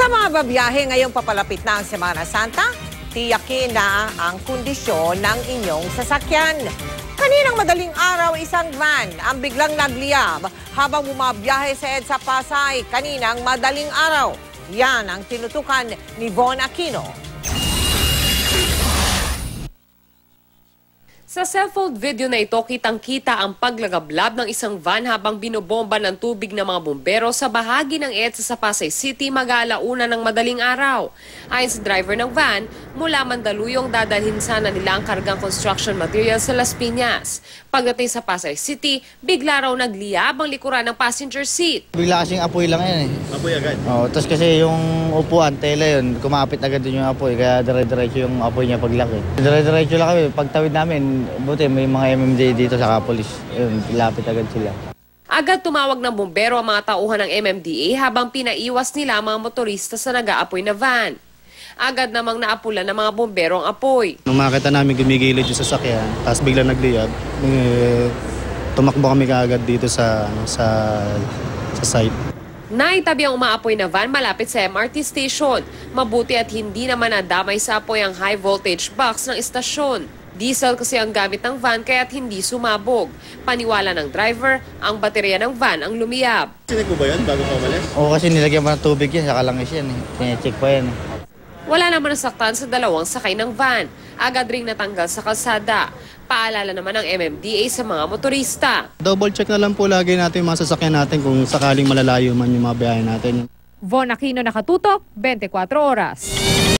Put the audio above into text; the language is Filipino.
Sa mga babiyahe ngayong papalapit na ang Semana Santa, tiyakin na ang kondisyon ng inyong sasakyan. Kaninang madaling araw, isang van ang biglang nagliyab habang bumabiyahe sa EDSA Pasay kaninang madaling araw. Yan ang tinutukan ni Von Aquino. Sa cellphone video na ito, kitang-kita ang paglagablab ng isang van habang binobomba ng tubig ng mga bumbero sa bahagi ng EDSA sa Pasay City mag-aalauna ng madaling araw. Ayon sa driver ng van, mula Mandaluyong dadalhin sana nila ang kargang construction materials sa Las Piñas. Pagdating sa Pasay City, bigla raw nagliyab ang likuran ng passenger seat. Bigla kasing apoy lang yan eh. Apoy agad? Oo, tapos kasi yung upuan, tela yun, kumapit agad din yung apoy, kaya dire-diretso yung apoy niya paglaki. Dire-diretso lang kami, pagtawid namin, buti may mga MMD dito sa kapolis, yun, lapit agad sila. Agad tumawag ng bumbero ang mga tauhan ng MMDA habang pinaiwas nila ang mga motorista sa nag-aapoy na van. Agad namang naapulan ng mga bumbero ang apoy. Nung makita namin gumigilid yung sasakyan, tapos bigla nagliyab, tumakbo kami kaagad dito sa site. Naitabi ang umaapoy na van malapit sa MRT station. Mabuti at hindi naman nadamay sa apoy ang high voltage box ng istasyon. Diesel kasi ang gamit ng van kaya't hindi sumabog. Paniwala ng driver, ang baterya ng van ang lumiyab. Sinig mo ba yan bago ka umalis? Oo, kasi nilagyan pa ng tubig yan, saka langis yan eh. Check pa yan eh. Wala naman nasaktan sa dalawang sakay ng van. Agad ring natanggal sa kalsada. Paalala naman ng MMDA sa mga motorista. Double check na lang po lagi natin yung mga sasakyan natin kung sakaling malalayo man yung mga biyahe natin. Von Aquino, Nakatutok, 24 Oras.